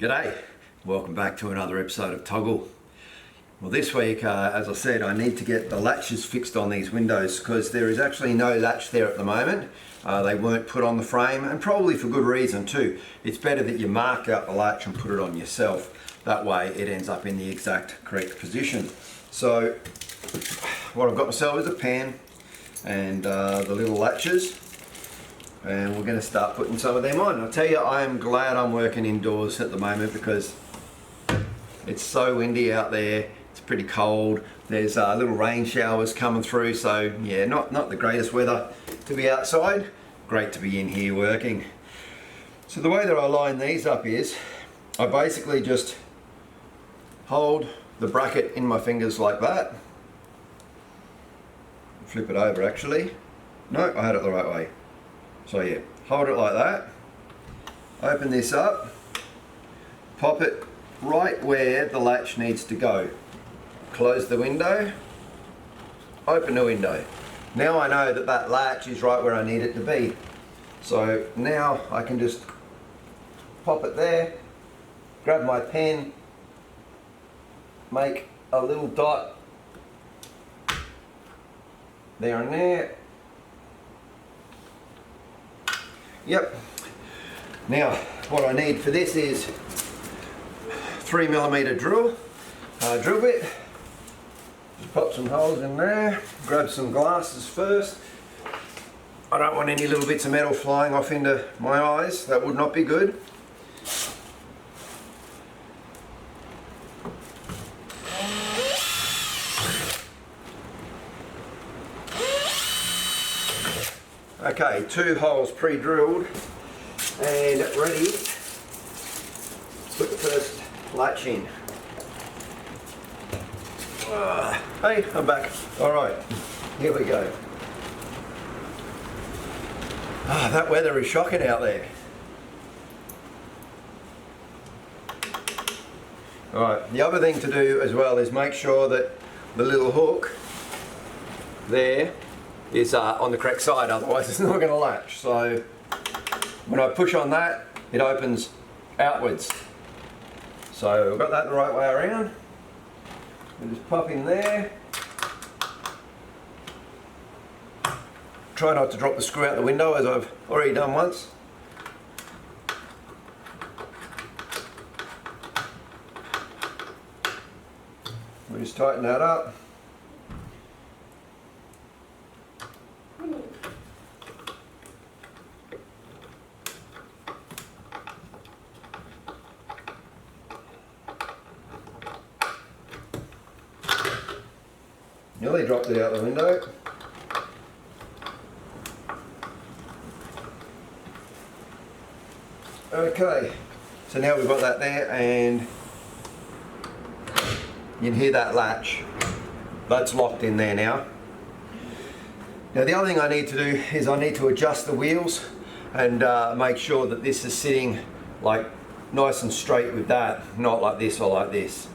G'day, welcome back to another episode of TOGL. Well, this week, as I said, I need to get the latches fixed on these windows because there is actually no latch there at the moment. They weren't put on the frame, and probably for good reason too. It's better that you mark out the latch and put it on yourself. That way it ends up in the exact correct position. So what I've got myself is a pen and the little latches, and we're going to start putting some of them on. I'll tell you, I am glad I'm working indoors at the moment because it's so windy out there. It's pretty cold. There's little rain showers coming through, so yeah, not the greatest weather to be outside. Great to be in here working. So the way that I line these up is I basically just hold the bracket in my fingers like that. Flip it over actually. No, I had it the right way. So yeah, hold it like that. Open this up. Pop it right where the latch needs to go. Close the window. Open the window. Now I know that that latch is right where I need it to be. So now I can just pop it there, grab my pen, make a little dot there and there. Yep. Now what I need for this is 3mm drill bit. Just pop some holes in there. Grab some glasses first. I don't want any little bits of metal flying off into my eyes. That would not be good. Okay, 2 holes pre-drilled and ready to put the first latch in. Hey, I'm back. All right, here we go. That weather is shocking out there. All right, the other thing to do as well is make sure that the little hook there is on the correct side, otherwise it's not going to latch. So when I push on that, it opens outwards. So I've got that the right way around. And just pop in there. Try not to drop the screw out the window, as I've already done once. We just tighten that up. Nearly dropped it out the window. Okay, so now we've got that there, and you can hear that latch. That's locked in there now. Now the other thing I need to do is I need to adjust the wheels and make sure that this is sitting like nice and straight with that, not like this or like this.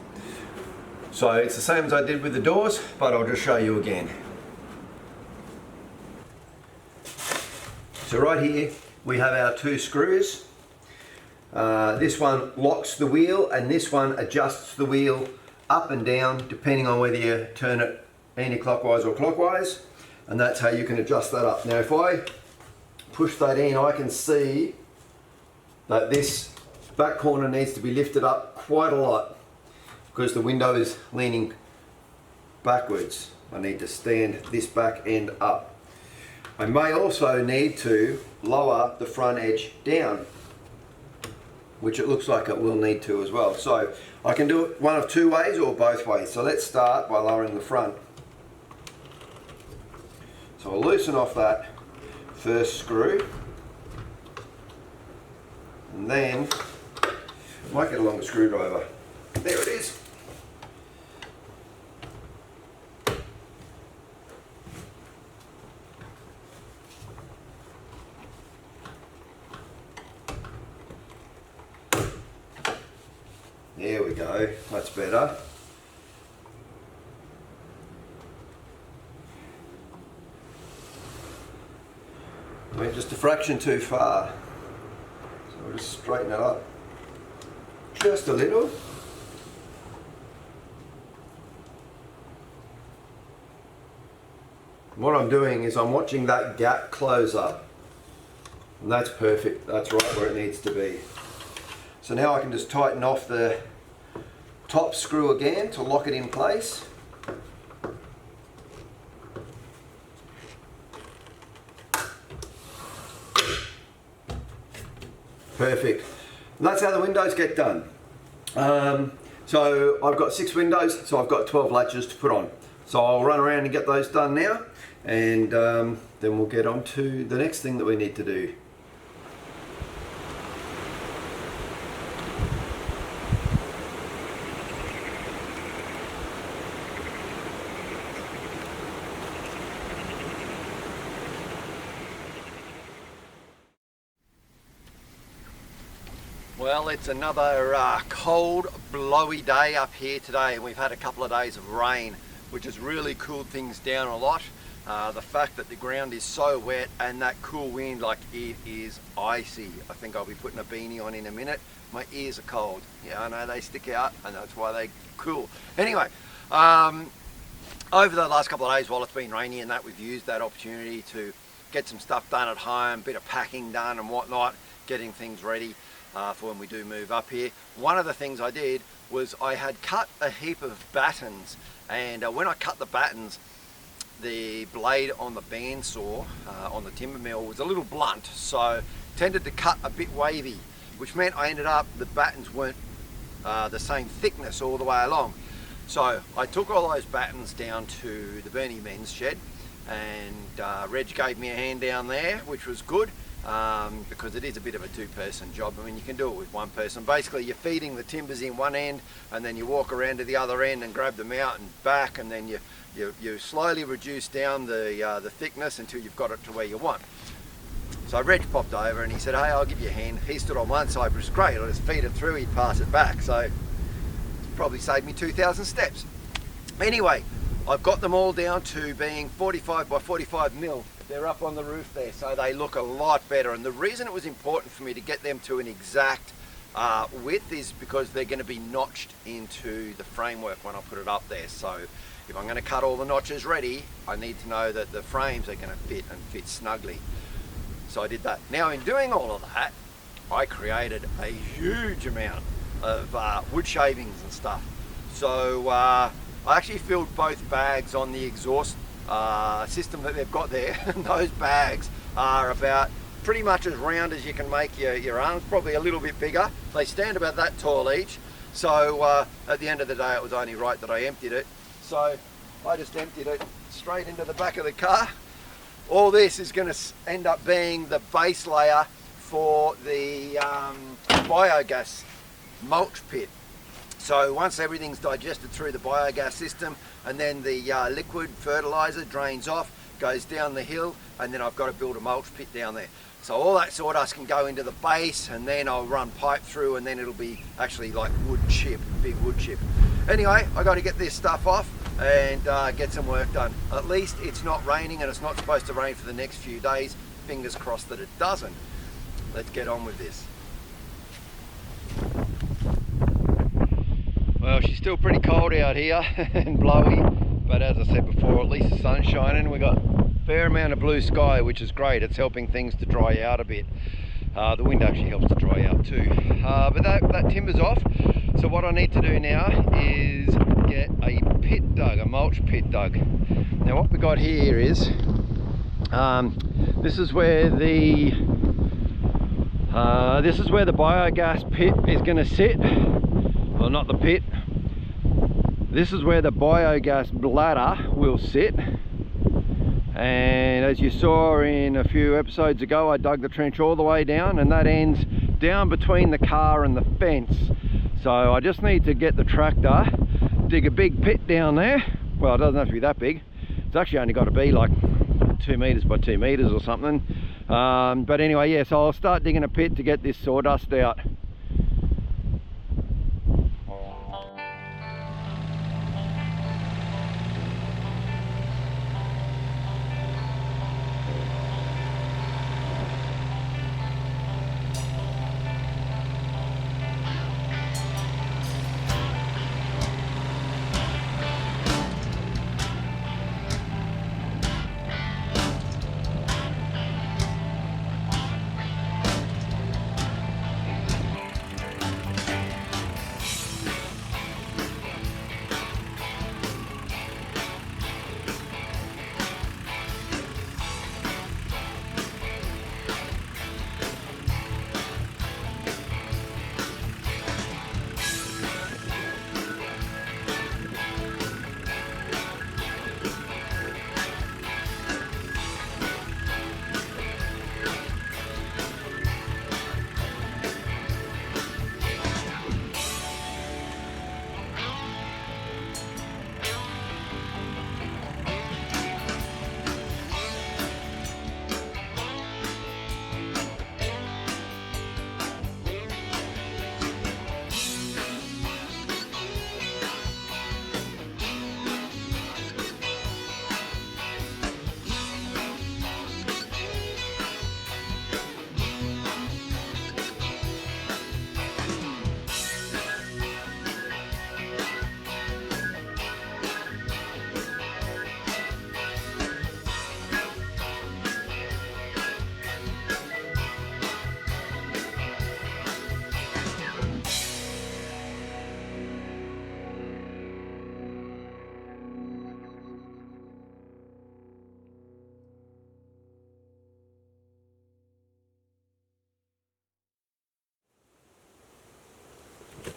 So it's the same as I did with the doors, but I'll just show you again. So right here we have our 2 screws. This one locks the wheel and this one adjusts the wheel up and down depending on whether you turn it anti-clockwise or clockwise, and that's how you can adjust that up. Now if I push that in, I can see that this back corner needs to be lifted up quite a lot because the window is leaning backwards. I need to stand this back end up. I may also need to lower the front edge down, which it looks like it will need to as well. So I can do it one of 2 ways or both ways. So let's start by lowering the front. So I'll loosen off that first screw, and then I might get a longer screwdriver. There it is. There we go, that's better. Went just a fraction too far. So we'll just straighten it up. Just a little. What I'm doing is I'm watching that gap close up, and that's perfect. That's right where it needs to be. So now I can just tighten off the top screw again to lock it in place. Perfect. And that's how the windows get done. So I've got 6 windows, so I've got 12 latches to put on. So I'll run around and get those done now, and then we'll get on to the next thing that we need to do. Well, it's another cold, blowy day up here today, and we've had a couple of days of rain, which has really cooled things down a lot. The fact that the ground is so wet and that cool wind, like it is icy. I think I'll be putting a beanie on in a minute. My ears are cold. Yeah, I know they stick out, and that's why they cool. Anyway, over the last couple of days while it's been rainy and that, we've used that opportunity to get some stuff done at home, bit of packing done and whatnot, getting things ready for when we do move up here. One of the things I did was I had cut a heap of battens, and when I cut the battens, the blade on the bandsaw on the timber mill was a little blunt, so tended to cut a bit wavy, which meant I ended up, the battens weren't the same thickness all the way along. So I took all those battens down to the Bernie men's shed, and Reg gave me a hand down there, which was good. Because it is a bit of a two-person job. I mean, you can do it with one person. Basically, you're feeding the timbers in one end, and then you walk around to the other end and grab them out and back, and then you slowly reduce down the thickness until you've got it to where you want. So Reg popped over and he said, "Hey, I'll give you a hand." He stood on one side, which was great. I just feed it through, he'd pass it back. So it probably saved me 2,000 steps. Anyway, I've got them all down to being 45 by 45 mil. They're up on the roof there, so they look a lot better. And the reason it was important for me to get them to an exact width is because they're going to be notched into the framework when I put it up there. So if I'm going to cut all the notches ready, I need to know that the frames are going to fit and fit snugly. So I did that. Now, in doing all of that, I created a huge amount of wood shavings and stuff. So I actually filled both bags on the exhaust system that they've got there, and those bags are about pretty much as round as you can make your arms, probably a little bit bigger. They stand about that tall each, so at the end of the day it was only right that I emptied it. So I just emptied it straight into the back of the car. All this is going to end up being the base layer for the biogas mulch pit. So once everything's digested through the biogas system, and then the liquid fertilizer drains off, goes down the hill, and then I've got to build a mulch pit down there. So all that sawdust can go into the base, and then I'll run pipe through, and then it'll be actually like wood chip, big wood chip. Anyway, I got to get this stuff off and get some work done. At least it's not raining, and it's not supposed to rain for the next few days. Fingers crossed that it doesn't. Let's get on with this. Well, she's still pretty cold out here and blowy, but as I said before, at least the sun's shining. We've got a fair amount of blue sky, which is great. It's helping things to dry out a bit. The wind actually helps to dry out too. But that timber's off. So what I need to do now is get a pit dug, a mulch pit dug. Now what we got here is, this is where the biogas pit is going to sit. Well, not the pit. This is where the biogas bladder will sit. And as you saw in a few episodes ago, I dug the trench all the way down, and that ends down between the car and the fence. So I just need to get the tractor, dig a big pit down there. Well, it doesn't have to be that big. It's actually only got to be like 2 meters by 2 meters or something. But anyway, yeah, so I'll start digging a pit to get this sawdust out.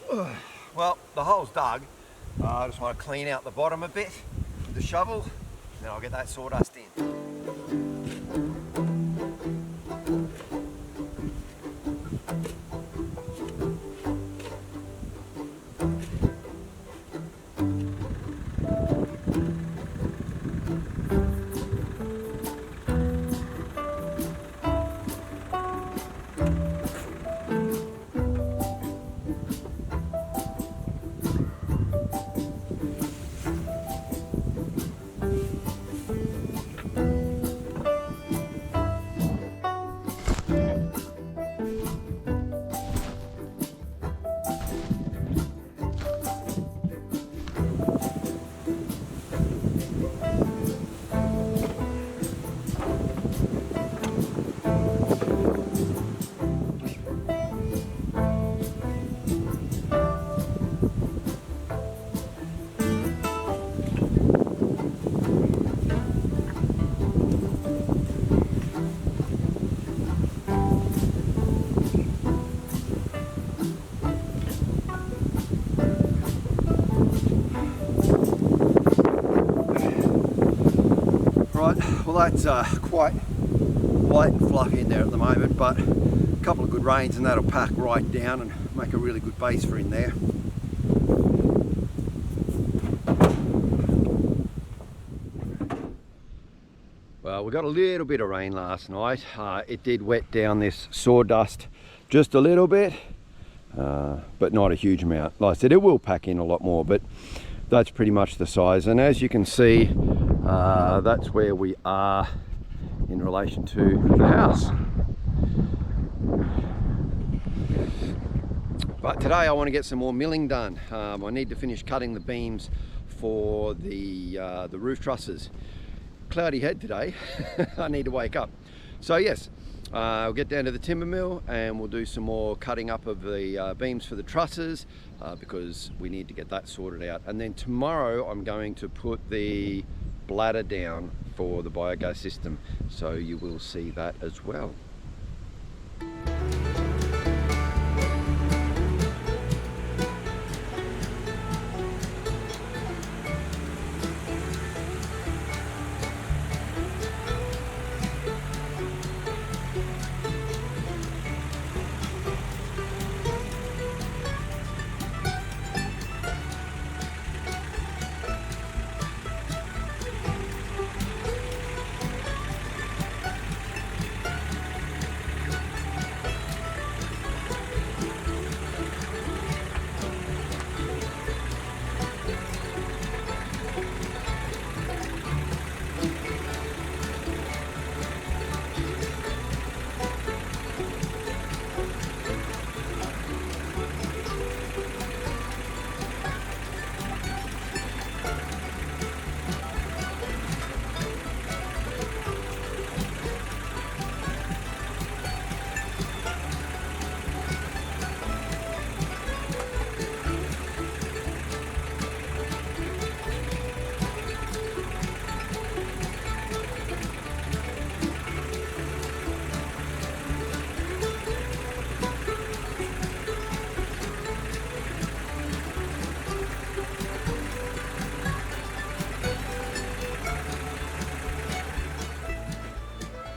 Well, the hole's dug. I just want to clean out the bottom a bit with the shovel, and then I'll get that sawdust in. Right, well that's quite light and fluffy in there at the moment, but a couple of good rains and that'll pack right down and make a really good base for in there. Well, we got a little bit of rain last night. It did wet down this sawdust just a little bit, but not a huge amount. Like I said, it will pack in a lot more, but that's pretty much the size. And as you can see, that's where we are in relation to the house. But today I want to get some more milling done. I need to finish cutting the beams for the roof trusses. Cloudy head today. I need to wake up. So yes, we'll get down to the timber mill and we'll do some more cutting up of the beams for the trusses, because we need to get that sorted out. And then tomorrow I'm going to put the bladder down for the biogas system, so you will see that as well.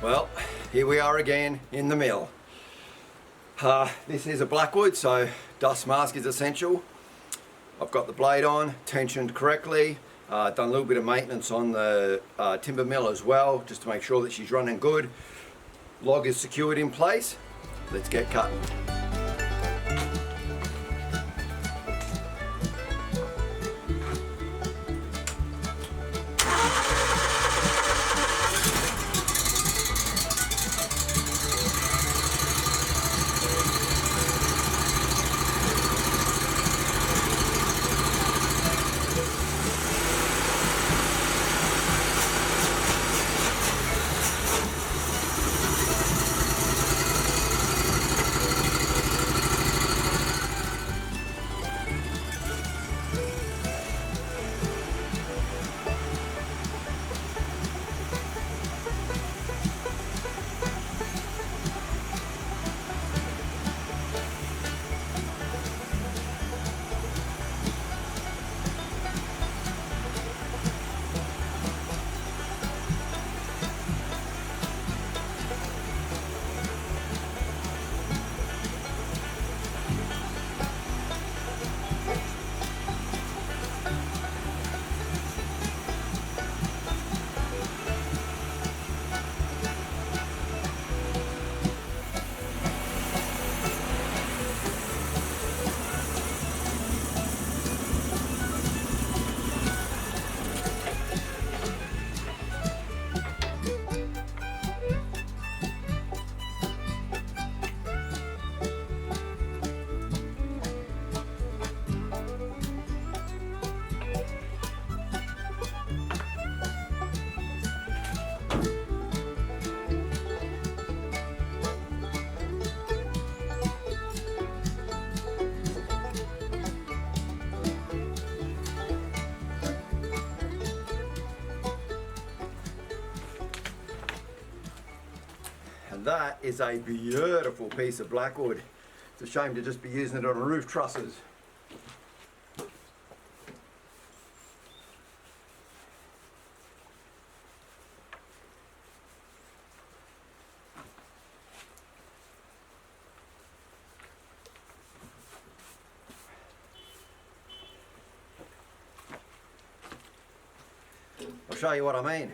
Well, here we are again in the mill. This is a blackwood, so dust mask is essential. I've got the blade on, tensioned correctly, done a little bit of maintenance on the timber mill as well, just to make sure that she's running good. Log is secured in place. Let's get cutting. And that is a beautiful piece of blackwood. It's a shame to just be using it on roof trusses. I'll show you what I mean.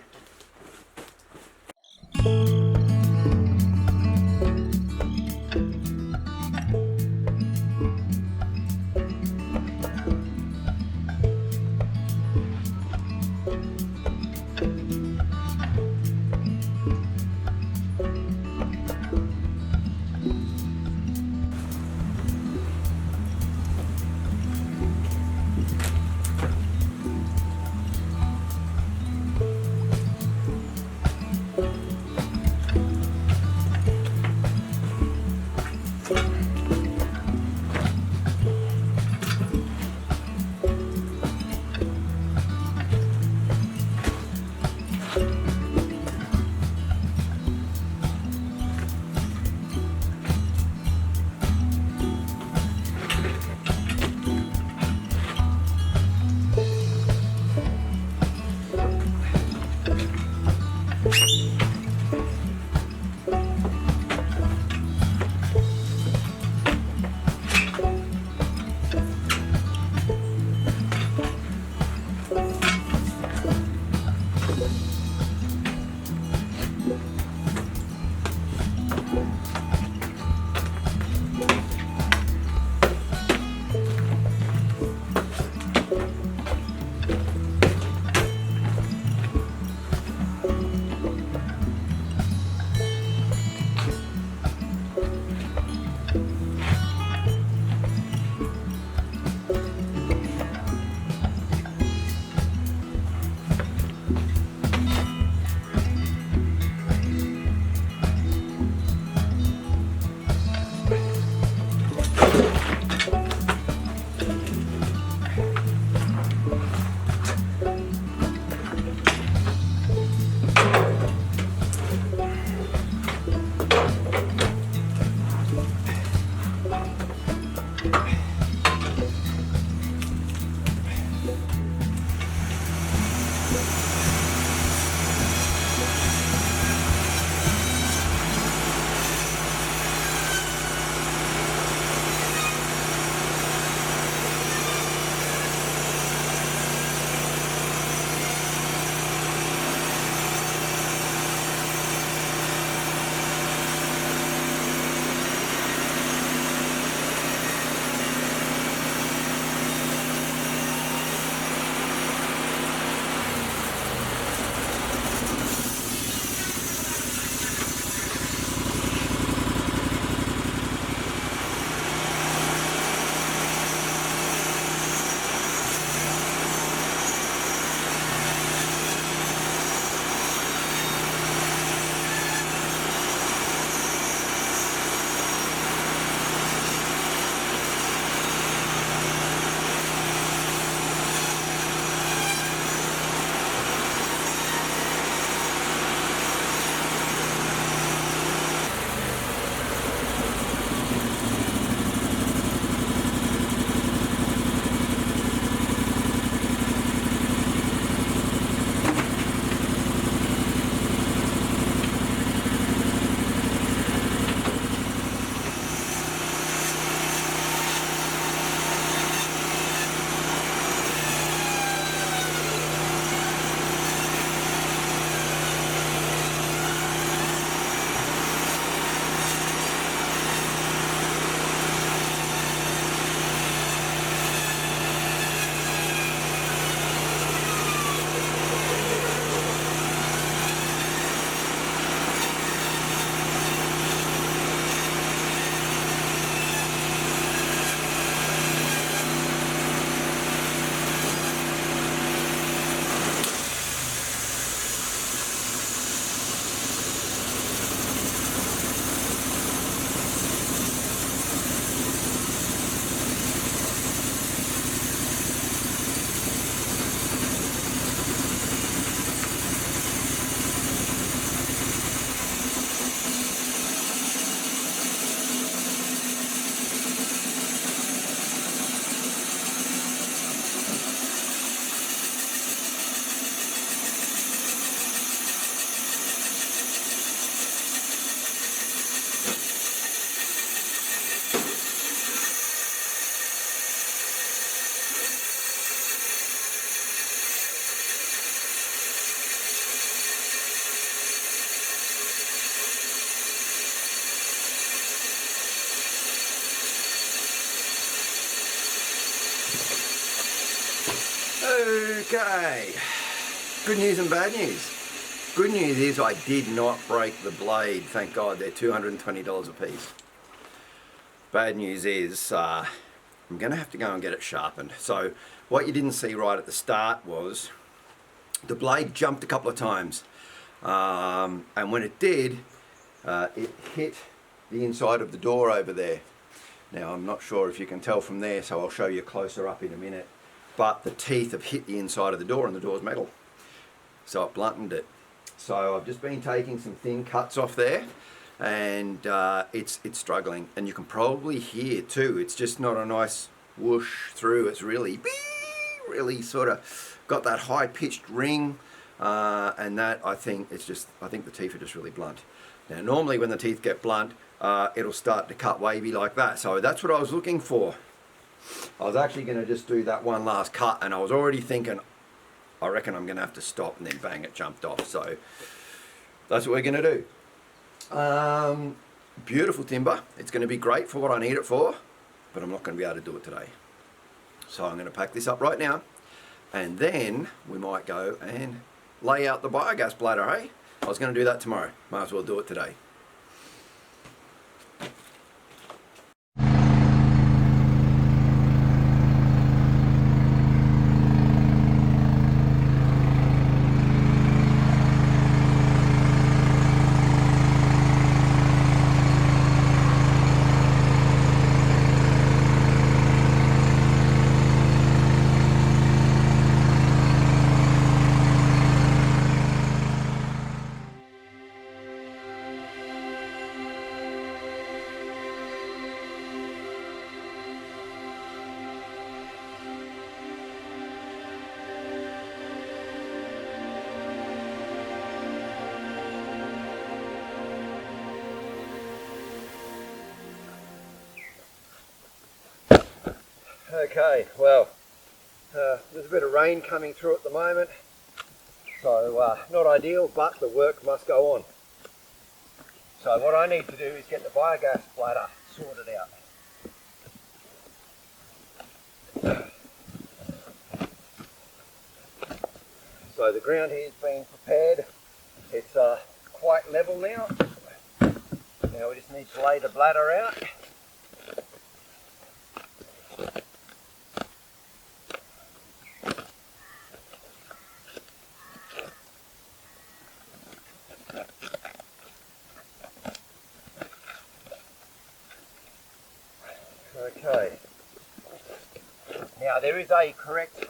Okay, good news and bad news. Good news is I did not break the blade, thank God. They're $220 a piece. Bad news is I'm going to have to go and get it sharpened. So what you didn't see right at the start was the blade jumped a couple of times, and when it did, it hit the inside of the door over there. Now I'm not sure if you can tell from there, so I'll show you closer up in a minute, but the teeth have hit the inside of the door and the door's metal, so it blunted it. So I've just been taking some thin cuts off there, and it's struggling, and you can probably hear too, it's just not a nice whoosh through. It's really sort of got that high-pitched ring, and that I think the teeth are just really blunt. Now normally when the teeth get blunt, it'll start to cut wavy like that, so that's what I was looking for. I was actually going to just do that one last cut, and I was already thinking, I reckon I'm going to have to stop, and then bang, it jumped off. So that's what we're going to do. Beautiful timber. It's going to be great for what I need it for, but I'm not going to be able to do it today. So I'm going to pack this up right now, and then we might go and lay out the biogas bladder, hey? I was going to do that tomorrow. Might as well do it today. Okay, well, there's a bit of rain coming through at the moment, so not ideal, but the work must go on. So what I need to do is get the biogas bladder sorted out. So the ground here is being prepared. It's quite level now. Now we just need to lay the bladder out. Okay, now there is a correct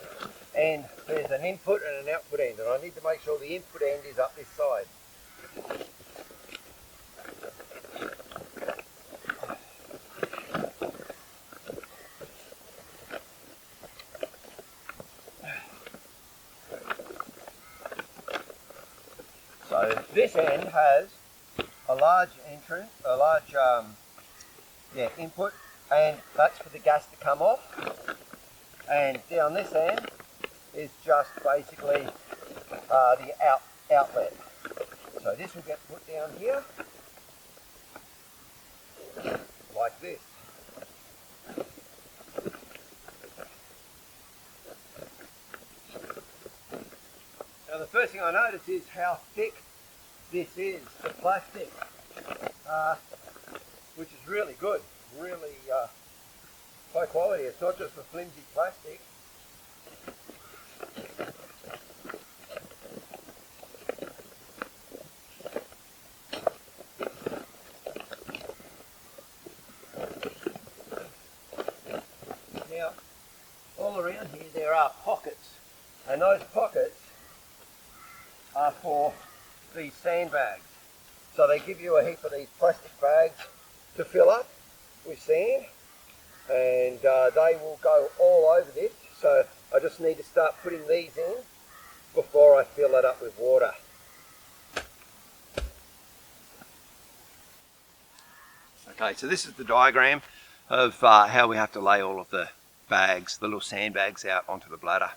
end. There's an input and an output end, and I need to make sure the input end is up this side. So this end has a large entrance, a large input, and that's for the gas to come off. And down this end is just basically the outlet. So this will get put down here, like this. Now the first thing I notice is how thick this is, the plastic, which is really good, really high quality. It's not just a flimsy plastic. Now, all around here there are pockets, and those pockets are for these sandbags. So they give you a heap of these plastic bags to fill up with sand, and they will go all over this. So I just need to start putting these in before I fill it up with water. Okay, so this is the diagram of how we have to lay all of the bags, the little sandbags, out onto the bladder.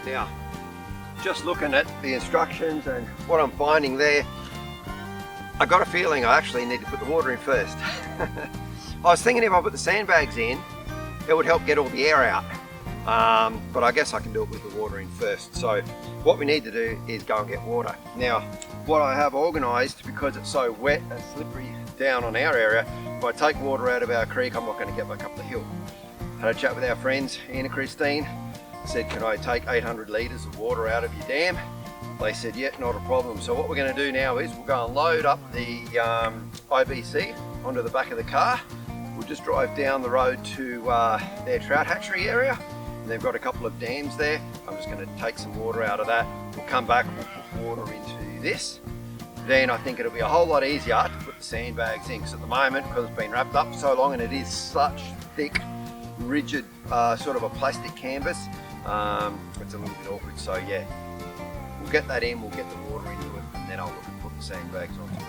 Now, just looking at the instructions and what I'm finding there, I got a feeling I actually need to put the water in first. I was thinking if I put the sandbags in, it would help get all the air out. But I guess I can do it with the water in first. So what we need to do is go and get water. Now, what I have organised, because it's so wet and slippery down on our area, if I take water out of our creek, I'm not going to get back up the hill. Had a chat with our friends, Ian and Christine, said, can I take 800 litres of water out of your dam? They said, yeah, not a problem. So what we're going to do now is we'll go and load up the IBC onto the back of the car. We'll just drive down the road to their trout hatchery area. And they've got a couple of dams there. I'm just going to take some water out of that. We'll come back, we'll put water into this. Then I think it'll be a whole lot easier to put the sandbags in, because at the moment, because it's been wrapped up so long and it is such thick, rigid sort of a plastic canvas, it's a little bit awkward. So yeah, we'll get that in, we'll get the water into it, and then I'll look and put the sandbags onto it.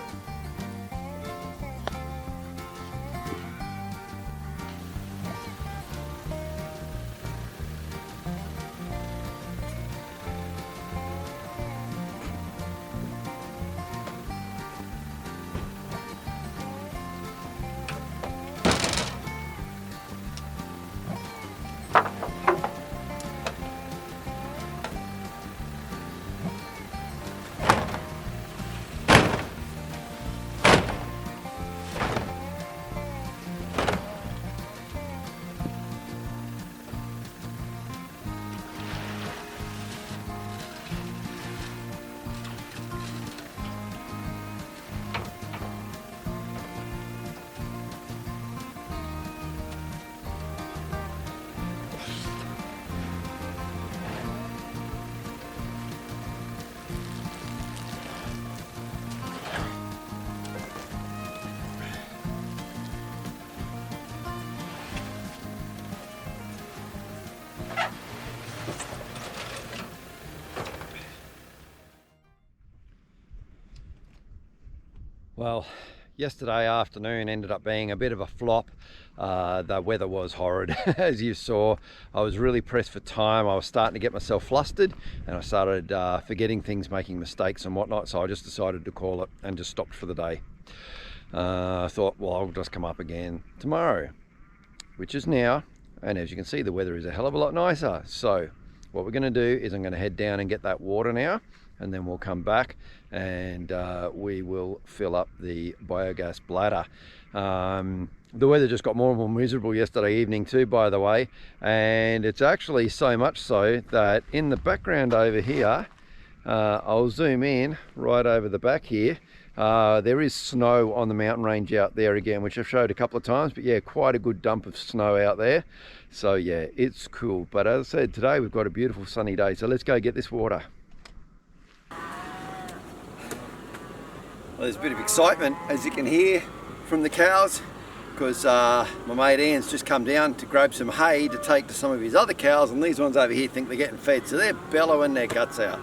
Well, yesterday afternoon ended up being a bit of a flop. The weather was horrid, as you saw. I was really pressed for time. I was starting to get myself flustered, and I started forgetting things, making mistakes and whatnot, so I just decided to call it and just stopped for the day. I thought, well, I'll just come up again tomorrow, which is now, and as you can see, the weather is a hell of a lot nicer. So what we're going to do is I'm going to head down and get that water now, and then we'll come back and we will fill up the biogas bladder. The weather just got more and more miserable yesterday evening too, by the way, and it's actually so much so that in the background over here, I'll zoom in right over the back here, there is snow on the mountain range out there again, which I've showed a couple of times, but yeah, quite a good dump of snow out there. So yeah, it's cool. But as I said, today we've got a beautiful sunny day, so let's go get this water. Well, there's a bit of excitement, as you can hear, from the cows, because my mate Ian's just come down to grab some hay to take to some of his other cows, and these ones over here think they're getting fed, so they're bellowing their guts out.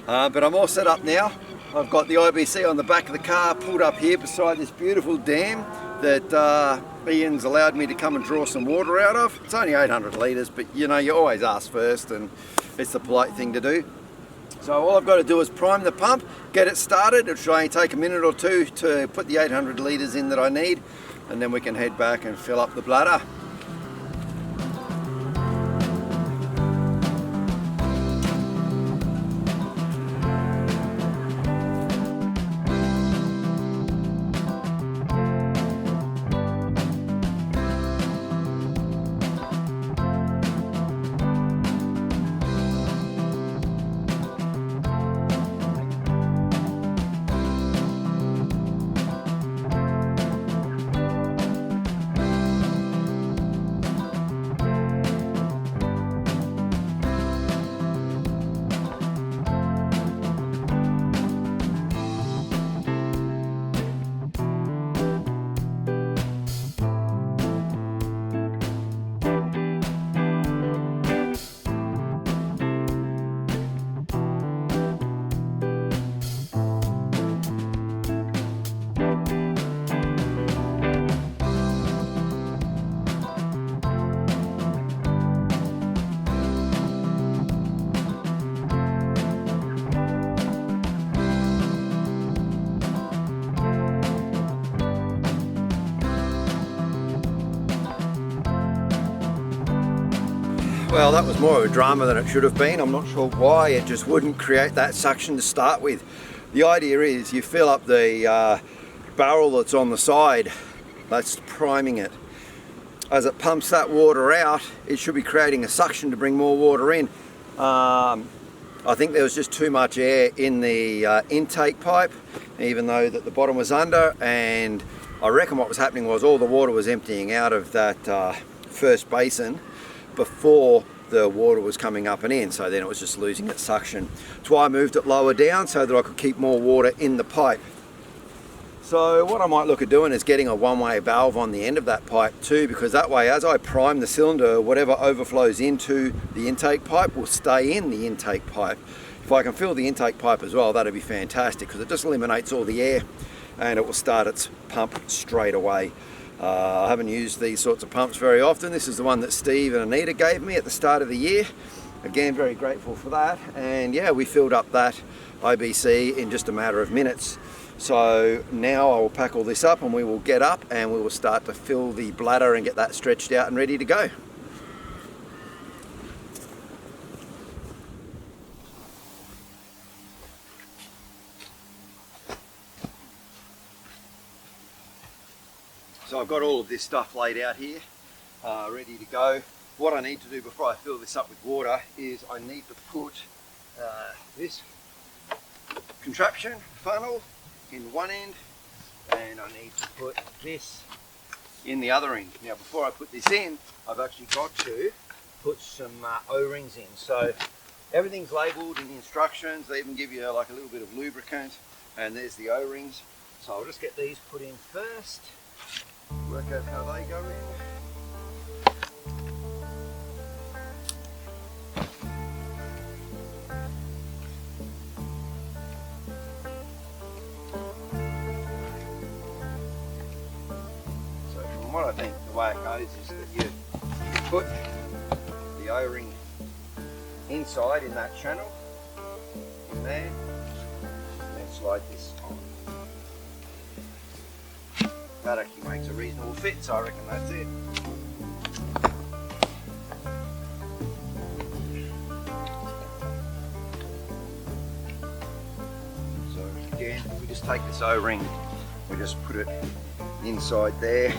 But I'm all set up now. I've got the IBC on the back of the car, pulled up here beside this beautiful dam that Ian's allowed me to come and draw some water out of. It's only 800 litres, but you know, you always ask first, and it's the polite thing to do. So all I've got to do is prime the pump, get it started. It should only take a minute or two to put the 800 litres in that I need, and then we can head back and fill up the bladder. Well, that was more of a drama than it should have been. I'm not sure why it just wouldn't create that suction to start with. The idea is you fill up the barrel that's on the side, that's priming it. As it pumps that water out, it should be creating a suction to bring more water in. I think there was just too much air in the intake pipe, even though that the bottom was under, and I reckon what was happening was all the water was emptying out of that first basin before the water was coming up and in, so then it was just losing its suction. That's why I moved it lower down so that I could keep more water in the pipe. So what I might look at doing is getting a one-way valve on the end of that pipe too, because that way as I prime the cylinder, whatever overflows into the intake pipe will stay in the intake pipe. If I can fill the intake pipe as well, that'd be fantastic, because it just eliminates all the air and it will start its pump straight away. I haven't used these sorts of pumps very often. This is the one that Steve and Anita gave me at the start of the year. Again, very grateful for that. And yeah, we filled up that IBC in just a matter of minutes. So now I will pack all this up and we will get up and we will start to fill the bladder and get that stretched out and ready to go. So I've got all of this stuff laid out here, ready to go. What I need to do before I fill this up with water is I need to put this contraption funnel in one end, and I need to put this in the other end. Now before I put this in, I've actually got to put some O-rings in. So everything's labelled in the instructions. They even give you like a little bit of lubricant, and there's the O-rings. So I'll just get these put in first. Work out how they go in. So from what I think the way it goes is that you put the O-ring inside in that channel, in there, and then slide this on. That actually makes a reasonable fit, so I reckon that's it. So again, we just take this O-ring, we just put it inside there.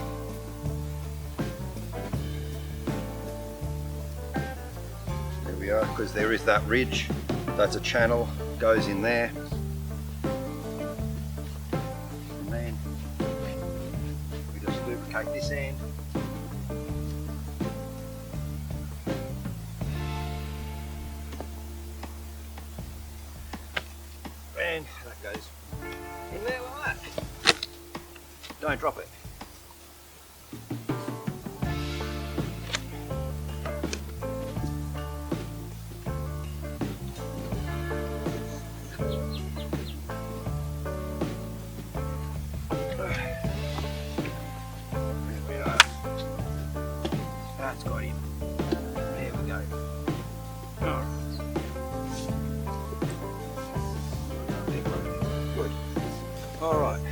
There we are, because there is that ridge, that's a channel, goes in there. Lubricate this end. And that goes in there like that. Don't drop it. That's got him. There we go. Good. Alright.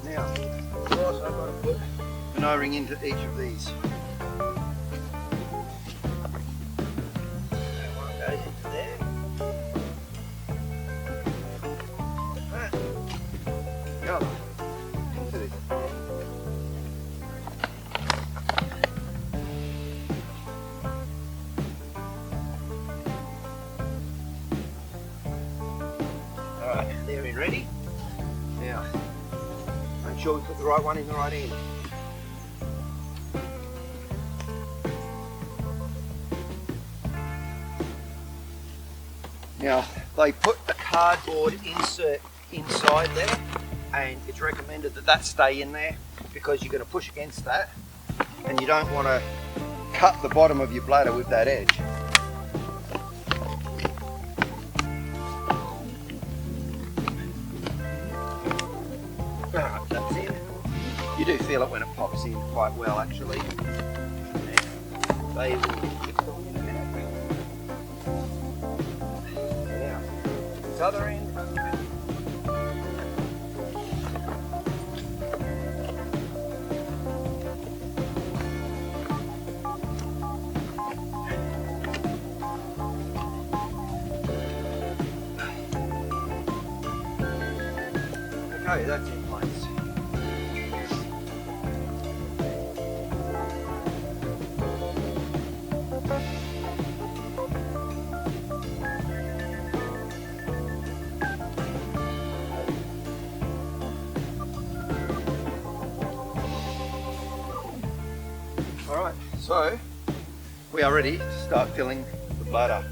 Now, of course I've got to put an O-ring into each of these. That one goes into there. That. The other into this. They're in ready. Now, make sure we put the right one in the right end. Now, they put a cardboard insert inside there, and it's recommended that that stay in there because you're going to push against that, and you don't want to cut the bottom of your bladder with that edge. Alright, that's in. You do feel it when it pops in quite well actually. And they will fix them in a minute. Now, this other end. Okay, that's in place. Alright, so we are ready to start filling the bladder.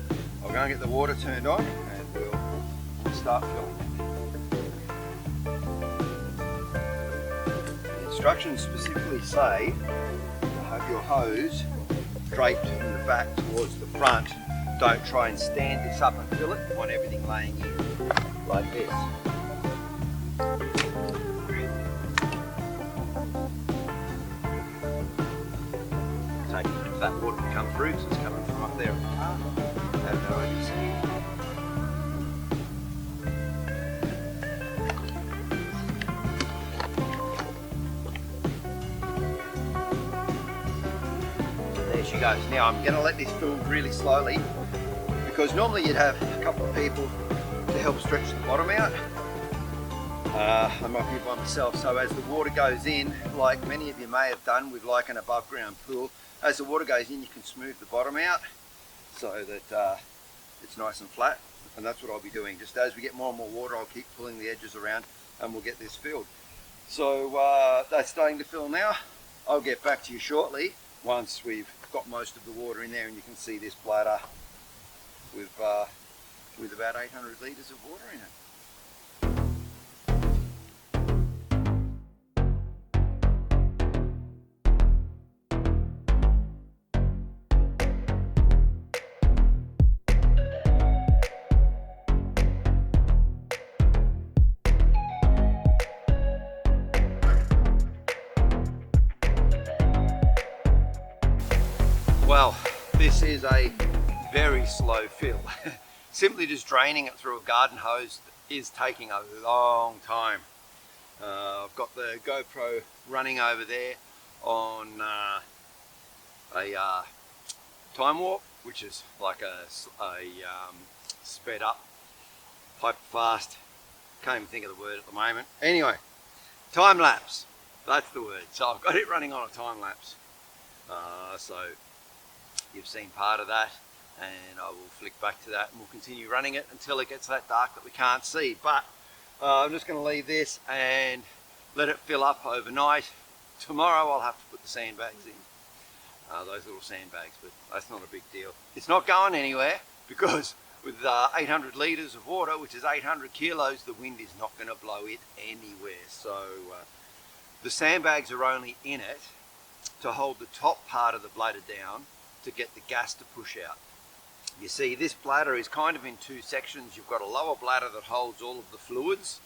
I'll go and get the water turned on and we'll start filling. The instructions specifically say to have your hose draped from the back towards the front. Don't try and stand this up and fill it. You want everything laying in like this. Taking that water to come through because it's coming from up there at the car. Have no idea. There she goes. Now I'm going to let this fill really slowly because normally you'd have a couple of people to help stretch the bottom out. I might be by myself, so as the water goes in, like many of you may have done with like an above ground pool, as the water goes in you can smooth the bottom out so that it's nice and flat, and that's what I'll be doing. Just as we get more and more water I'll keep pulling the edges around and we'll get this filled. So that's starting to fill now. I'll get back to you shortly once we've got most of the water in there and you can see this bladder with about 800 litres of water in it. Well, this is a very slow fill. Simply just draining it through a garden hose is taking a long time. I've got the GoPro running over there on a time warp, which is like a sped up, hyper fast. Can't even think of the word at the moment. Anyway, time lapse, that's the word. So I've got it running on a time lapse. So you've seen part of that, and I will flick back to that and we'll continue running it until it gets that dark that we can't see. But I'm just going to leave this and let it fill up overnight. Tomorrow I'll have to put the sandbags in, those little sandbags, but that's not a big deal. It's not going anywhere because with 800 litres of water, which is 800 kilos, the wind is not going to blow it anywhere. So the sandbags are only in it to hold the top part of the bladder down to get the gas to push out. You see, this bladder is kind of in two sections. You've got a lower bladder that holds all of the fluids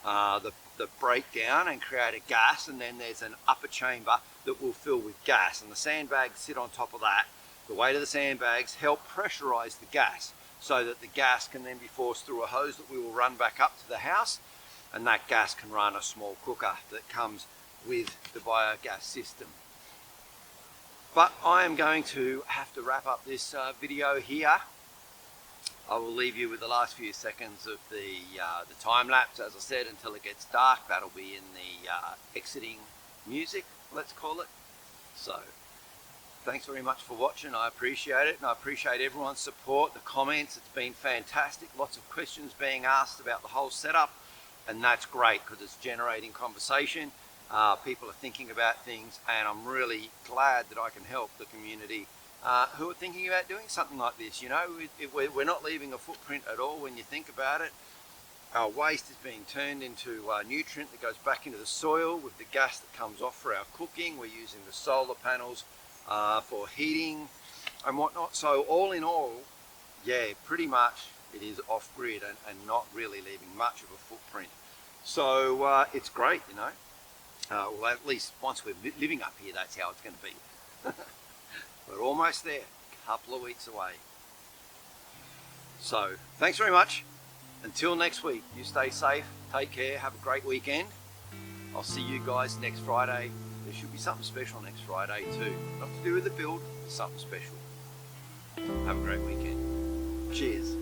that break down and create a gas, and then there's an upper chamber that will fill with gas, and the sandbags sit on top of that. The weight of the sandbags help pressurize the gas so that the gas can then be forced through a hose that we will run back up to the house, and that gas can run a small cooker that comes with the biogas system. But I am going to have to wrap up this video here. I will leave you with the last few seconds of the time lapse, as I said, until it gets dark. That'll be in the exiting music, let's call it. So thanks very much for watching. I appreciate it, and I appreciate everyone's support, the comments. It's been fantastic. Lots of questions being asked about the whole setup, and that's great because it's generating conversation. People are thinking about things, and I'm really glad that I can help the community who are thinking about doing something like this. You know, we're not leaving a footprint at all when you think about it. Our waste is being turned into nutrient that goes back into the soil with the gas that comes off for our cooking. We're using the solar panels for heating and whatnot. So all in all, yeah, pretty much it is off-grid and not really leaving much of a footprint. So it's great, you know. Well, at least once we're living up here, that's how it's going to be. We're almost there, a couple of weeks away. So thanks very much. Until next week, you stay safe, take care, have a great weekend. I'll see you guys next Friday. There should be something special next Friday too. Not to do with the build, something special. Have a great weekend. Cheers.